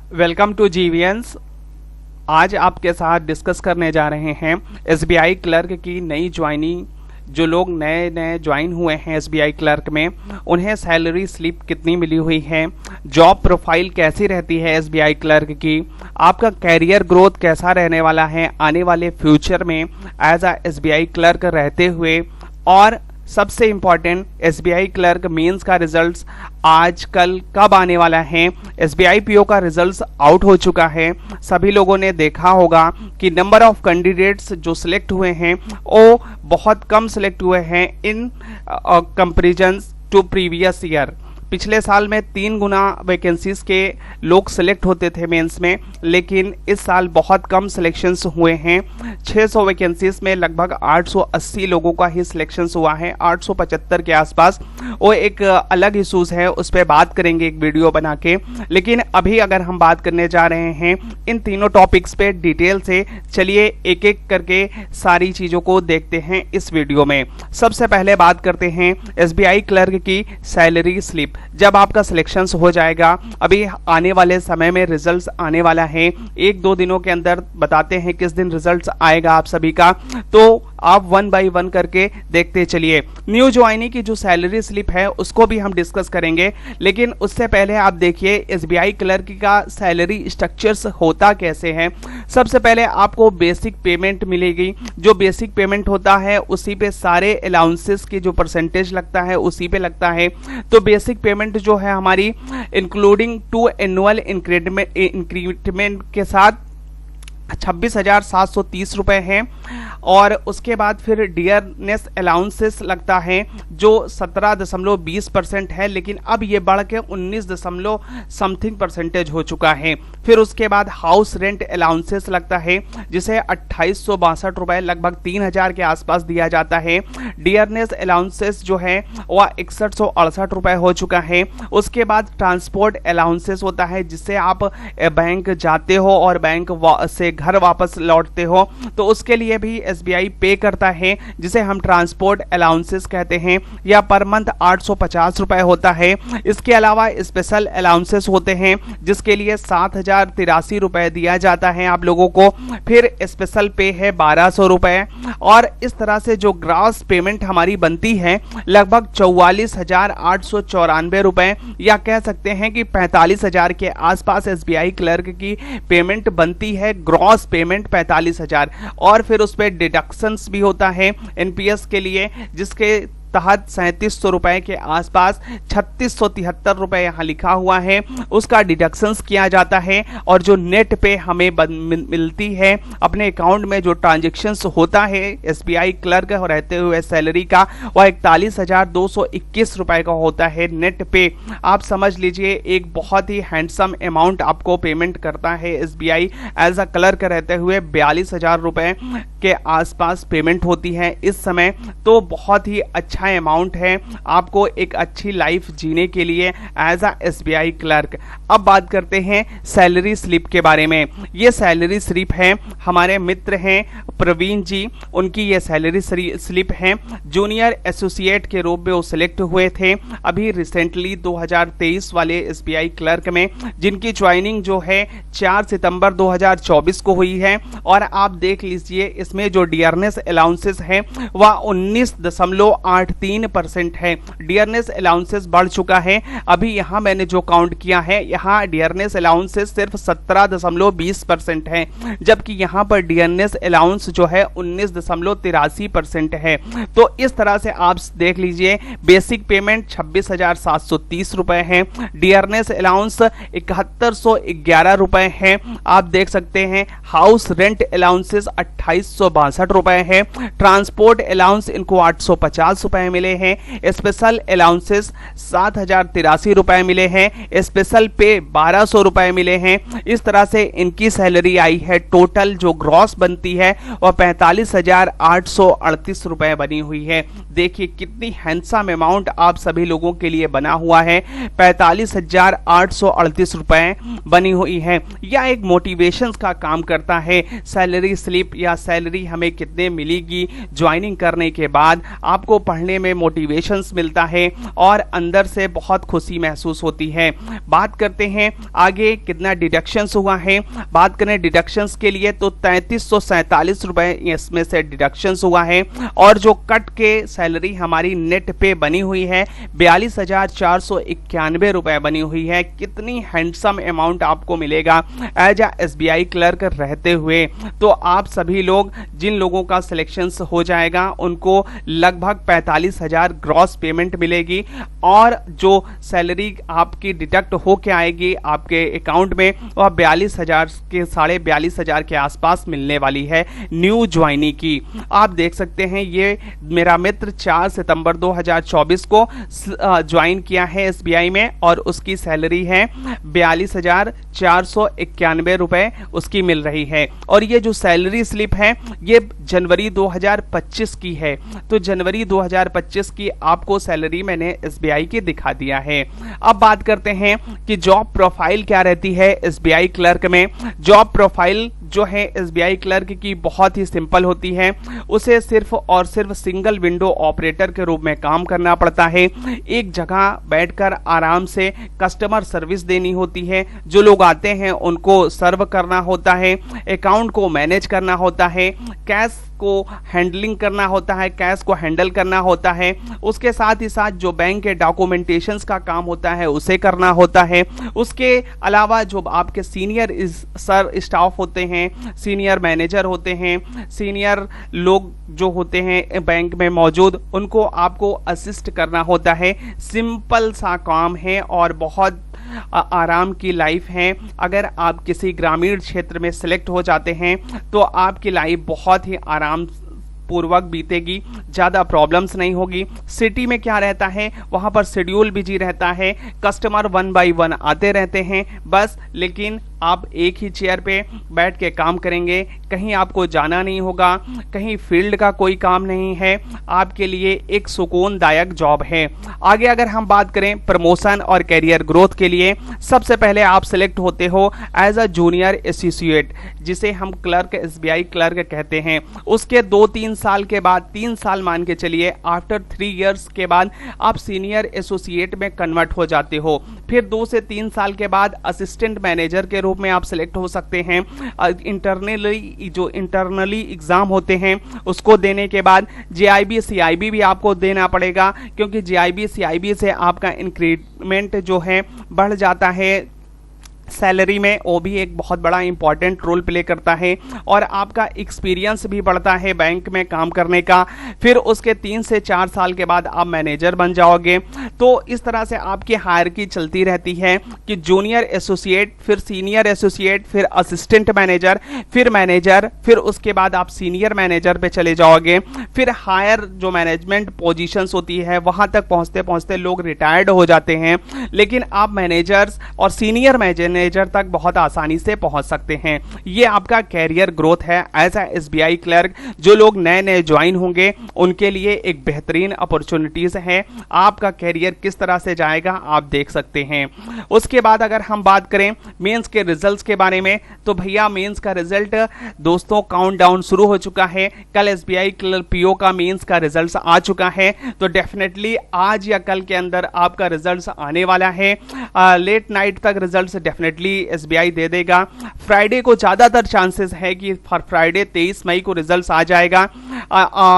Welcome to जीवीएंस। आज आपके साथ डिस्कस करने जा रहे हैं एसबीआई क्लर्क की नई ज्वाइनिंग। जो लोग नए नए ज्वाइन हुए हैं एसबीआई क्लर्क में, उन्हें सैलरी स्लिप कितनी मिली हुई है, जॉब प्रोफाइल कैसी रहती है एसबीआई क्लर्क की, आपका कैरियर ग्रोथ कैसा रहने वाला है आने वाले फ्यूचर में एज अ एसबीआई क्लर्क रहते हुए, और सबसे इम्पॉर्टेंट एसबीआई क्लर्क मेंस का रिजल्ट्स आज कल कब आने वाला है। एसबीआई पीओ का रिजल्ट्स आउट हो चुका है। सभी लोगों ने देखा होगा कि नंबर ऑफ कैंडिडेट्स जो सिलेक्ट हुए हैं वो बहुत कम सिलेक्ट हुए हैं in comparison to previous year. पिछले साल में 3 गुना वैकेंसीज के लोग सिलेक्ट होते थे मेंस में, लेकिन इस साल बहुत कम सिलेक्शंस हुए हैं। 600 वैकेंसीज में लगभग 880 लोगों का ही सिलेक्शंस हुआ है, 875 के आसपास। वो एक अलग इशूज है, उस पर बात करेंगे एक वीडियो बना के। लेकिन अभी अगर हम बात करने जा रहे हैं इन तीनों टॉपिक्स पे डिटेल से, चलिए एक एक करके सारी चीज़ों को देखते हैं इस वीडियो में। सबसे पहले बात करते हैं एसबीआई क्लर्क की सैलरी स्लिप। जब आपका सिलेक्शंस हो जाएगा, अभी आने वाले समय में रिजल्ट्स आने वाला है, 1-2 दिनों के अंदर बताते हैं किस दिन रिजल्ट्स आएगा आप सभी का, तो आप 1 बाय 1 करके देखते चलिए। न्यू ज्वाइनी की जो सैलरी स्लिप है उसको भी हम डिस्कस करेंगे, लेकिन उससे पहले आप देखिए एसबीआई क्लर्क का सैलरी स्ट्रक्चर्स होता कैसे है। सबसे पहले आपको बेसिक पेमेंट मिलेगी। जो बेसिक पेमेंट होता है उसी पे सारे अलाउंसेस की जो परसेंटेज लगता है उसी पे लगता है। तो बेसिक पेमेंट जो है हमारी इंक्लूडिंग 2 एनुअल इंक्रीमेंट के साथ 26,730 रुपए हैं, और उसके बाद फिर डियरनेस अलाउंसेस लगता है जो 17.20% है, लेकिन अब ये बढ़ के 19% हो चुका है। फिर उसके बाद हाउस रेंट अलाउंसेस लगता है जिसे 2862 रुपए लगभग 3000 के आसपास दिया जाता है। डियरनेस अलाउंसेस जो है वह 6168 रुपए हो चुका है। उसके बाद ट्रांसपोर्ट अलाउंसेस होता है जिससे आप बैंक जाते हो और बैंक से घर वापस लौटते हो, तो उसके लिए भी एसबीआई पे करता है, जिसे हम ट्रांसपोर्ट अलाउंसेस कहते हैं। या पर मंथ 850 रुपए होता है। इसके अलावा स्पेशल अलाउंसेस होते हैं जिसके लिए 7083 रुपए दिया जाता है आप लोगों को। फिर स्पेशल पे है 1200 रुपए, और इस तरह से जो ग्रॉस पेमेंट हमारी बनती है लगभग 44,894 रुपए, या कह सकते हैं कि 45,000 के आसपास एसबीआई क्लर्क की पेमेंट बनती है। ग्रॉस पेमेंट 45,000, और फिर उस पर डिडक्शंस भी होता है एनपीएस के लिए, जिसके तहत 3700 रुपए के आसपास 3673 रुपए यहाँ लिखा हुआ है, उसका डिडक्शंस किया जाता है। और जो नेट पे हमें मिलती है अपने अकाउंट में, जो ट्रांजेक्शन्स होता है एसबीआई क्लर्क रहते हुए सैलरी का, वह 41,221 रुपए का होता है नेट पे। आप समझ लीजिए एक बहुत ही हैंडसम अमाउंट आपको पेमेंट करता है एसबीआई एज अ क्लर्क रहते हुए। 42,000 रुपए के आसपास पेमेंट होती है इस समय, तो बहुत ही अच्छा अमाउंट है आपको एक अच्छी लाइफ जीने के लिए एज अ एसबीआई क्लर्क। अब बात करते हैं सैलरी स्लिप के बारे में। ये सैलरी स्लिप है, हमारे मित्र हैं प्रवीण जी, उनकी ये सैलरी स्लिप है। जूनियर एसोसिएट के रूप में वो सिलेक्ट हुए थे अभी रिसेंटली 2023 वाले एसबीआई क्लर्क में, जिनकी ज्वाइनिंग जो है 4 सितंबर 2024 को हुई है। और आप देख लीजिए इसमें जो डियरनेस अलाउंसेस है वह 19.83% है। डियरनेस अलाउंसेस बढ़ चुका है। अभी यहाँ मैंने जो काउंट किया है, यहाँ डियरनेस अलाउंसेस सिर्फ 17.20% है, जबकि यहाँ पर डियरनेस अलाउंस जो है 19.83% है। तो इस तरह से आप देख लीजिए बेसिक पेमेंट 26,730 रुपए है, डियरनेस अलाउंस 7111 रुपए है। आप देख सकते हैं हाउस रेंट अलाउंसेस 2862 रुपए है। ट्रांसपोर्ट अलाउंस इनको 850 रुपए मिले हैं। स्पेशल अलाउंसेस 7083 रुपए मिले हैं। स्पेशल पे 1200 रुपए मिले हैं। इस तरह से इनकी सैलरी आई है। टोटल जो ग्रॉस बनती है वह 45,838 रुपए बनी हुई है। देखिए कितनी हैंडसम अमाउंट आप सभी लोगों के लिए बना हुआ है। 45,838 रुपए बनी हुई है। यह एक मोटिवेशन का काम करता है। सैलरी स्लिप या सैलरी हमें कितने मिलेगी ज्वाइनिंग करने के बाद, आपको पढ़ने पढ़ने में मोटिवेशंस मिलता है और अंदर से बहुत खुशी महसूस होती है। बात करते हैं आगे कितना डिडक्शंस हुआ है। बात करें डिडक्शंस के लिए तो 3347 रुपए इसमें से डिडक्शंस हुआ है और जो कट के सैलरी हमारी नेट पे बनी हुई है 42,491 रुपए बनी हुई है। कितनी हैंडसम अमाउंट आपको मिलेगा एज अ एसबीआई क्लर्क रहते हुए। तो आप सभी लोग जिन लोगों का सिलेक्शन हो जाएगा उनको लगभग 45,000 ग्रॉस पेमेंट मिलेगी और जो सैलरी आपकी डिडक्ट होके आएगी आपके अकाउंट में वह 42,000 के 42,500 के आसपास मिलने वाली है न्यू ज्वाइनी की। आप देख सकते हैं ये मेरा मित्र 4 सितंबर 2024 को ज्वाइन किया है एसबीआई में और उसकी सैलरी है 42,491 रुपए उसकी मिल रही है। और ये जो सैलरी स्लिप है ये जनवरी 2025 की है। तो जनवरी 2025 की आपको सैलरी मैंने एसबीआई की दिखा दिया है। अब बात करते हैं कि जॉब प्रोफाइल क्या रहती है एसबीआई क्लर्क में। जॉब प्रोफाइल जो है एसबीआई क्लर्क की बहुत ही सिंपल होती है। उसे सिर्फ और सिर्फ सिंगल विंडो ऑपरेटर के रूप में काम करना पड़ता है। एक जगह बैठकर आराम से कस्टमर सर्विस देनी होती है। जो लोग आते हैं उनको सर्व करना होता है, अकाउंट को मैनेज करना होता है, कैश को हैंडलिंग करना होता है, कैश को हैंडल करना होता है। उसके साथ ही साथ जो बैंक के डॉक्यूमेंटेशंस का काम होता है उसे करना होता है। उसके अलावा जो आपके सीनियर सर स्टाफ होते हैं, सीनियर मैनेजर होते हैं, सीनियर लोग जो होते हैं बैंक में मौजूद उनको आपको असिस्ट करना होता है। सिंपल सा काम है और बहुत आराम की लाइफ है। अगर आप किसी ग्रामीण क्षेत्र में सिलेक्ट हो जाते हैं तो आपकी लाइफ बहुत ही आराम पूर्वक बीतेगी, ज़्यादा प्रॉब्लम्स नहीं होगी। सिटी में क्या रहता है वहाँ पर शेड्यूल बिजी रहता है, कस्टमर 1 बाय 1 आते रहते हैं बस। लेकिन आप एक ही चेयर पे बैठ के काम करेंगे, कहीं आपको जाना नहीं होगा, कहीं फील्ड का कोई काम नहीं है। आपके लिए एक सुकूनदायक जॉब है। आगे अगर हम बात करें प्रमोशन और कैरियर ग्रोथ के लिए, सबसे पहले आप सिलेक्ट होते हो एज अ जूनियर एसोसिएट जिसे हम क्लर्क एसबीआई क्लर्क कहते हैं। उसके 2-3 साल के बाद, 3 साल मान के चलिए, आफ्टर 3 इयर्स के बाद आप सीनियर एसोसिएट में कन्वर्ट हो जाते हो। फिर 2 से 3 साल के बाद असिस्टेंट मैनेजर के रूप में आप सिलेक्ट हो सकते हैं। इंटरनली एग्जाम होते हैं उसको देने के बाद जेआईबी सीआईबी भी आपको देना पड़ेगा, क्योंकि जेआईबी सीआईबी से आपका इंक्रीमेंट जो है बढ़ जाता है सैलरी में। वो भी एक बहुत बड़ा इंपॉर्टेंट रोल प्ले करता है और आपका एक्सपीरियंस भी बढ़ता है बैंक में काम करने का। फिर उसके 3 से 4 साल के बाद आप मैनेजर बन जाओगे। तो इस तरह से आपकी हायरार्की चलती रहती है कि जूनियर एसोसिएट, फिर सीनियर एसोसिएट, फिर असिस्टेंट मैनेजर, फिर मैनेजर, फिर उसके बाद आप सीनियर मैनेजर पे चले जाओगे। फिर हायर जो मैनेजमेंट पोजीशंस होती है वहां तक पहुंचते पहुंचते लोग रिटायर्ड हो जाते हैं, लेकिन आप मैनेजर्स और सीनियर मैनेजर तक बहुत आसानी से पहुंच सकते हैं। ये आपका कैरियर ग्रोथ है एज अ एसबीआई क्लर्क। जो लोग नए नए ज्वाइन होंगे उनके लिए एक बेहतरीन अपॉर्चुनिटीज है। आपका कैरियर किस तरह से जाएगा आप देख सकते हैं। उसके बाद अगर हम बात करें मेंस के रिजल्ट्स के बारे में, तो भैया मेंस का रिजल्ट दोस्तों काउंटडाउन शुरू हो चुका है। कल एसबीआई पीओ का मेंस का रिजल्ट आ चुका है, तो डेफिनेटली आज या कल के अंदर आपका रिजल्ट आने वाला है। लेट नाइट तक रिजल्ट डेफिनेटली एसबीआई दे देगा। फ्राइडे को ज्यादातर चांसेस है कि फ्राइडे 23 मई को रिजल्ट आ जाएगा।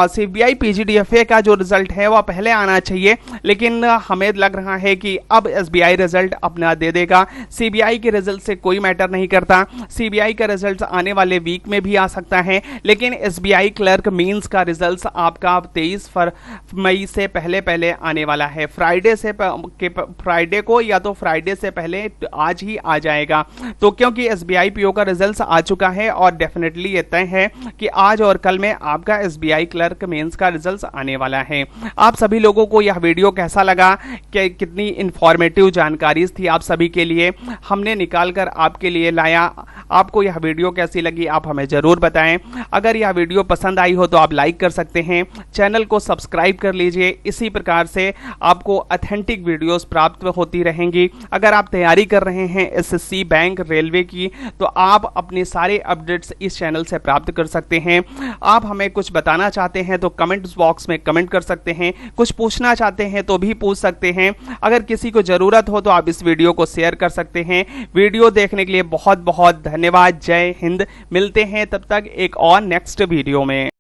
सीबीआई पीजीडीएफए का जो रिजल्ट है वह पहले आना चाहिए, लेकिन हमें लग रहा है कि अब एसबीआई रिजल्ट अपना दे देगा। सीबीआई के रिजल्ट से कोई मैटर नहीं करता, सीबीआई का रिजल्ट आने वाले वीक में भी आ सकता है, लेकिन एसबीआई क्लर्क मींस का रिजल्ट आपका 23 मई से पहले आने वाला है। फ्राइडे को या तो फ्राइडे से पहले आज ही आ जाएगा। तो क्योंकि एसबीआई पीओ का रिजल्ट आ चुका है और डेफिनेटली ये तय है कि आज और कल में आपका एसबीआई क्लर्क मेंस का रिजल्ट आने वाला है। आप सभी लोगों को यह वीडियो कैसा लगा, कि कितनी इंफॉर्मेटिव जानकारी थी आप सभी के लिए, हमने निकाल कर आपके लिए लाया। आपको यह वीडियो कैसी लगी आप हमें जरूर बताएं। अगर यह वीडियो पसंद आई हो तो आप लाइक कर सकते हैं, चैनल को सब्सक्राइब कर लीजिए। इसी प्रकार से आपको ऑथेंटिक वीडियोस प्राप्त होती रहेंगी। अगर आप तैयारी कर रहे हैं एसएससी, बैंक, रेलवे की, तो आप अपने सारे अपडेट्स इस चैनल से प्राप्त कर सकते हैं। आप हमें कुछ बताना चाहते हैं तो कमेंट बॉक्स में कमेंट कर सकते हैं, कुछ पूछना चाहते हैं तो भी पूछ सकते हैं। अगर किसी को जरूरत हो तो आप इस वीडियो को शेयर कर सकते हैं। वीडियो देखने के लिए बहुत बहुत धन्यवाद। जय हिंद। मिलते हैं तब तक एक और नेक्स्ट वीडियो में।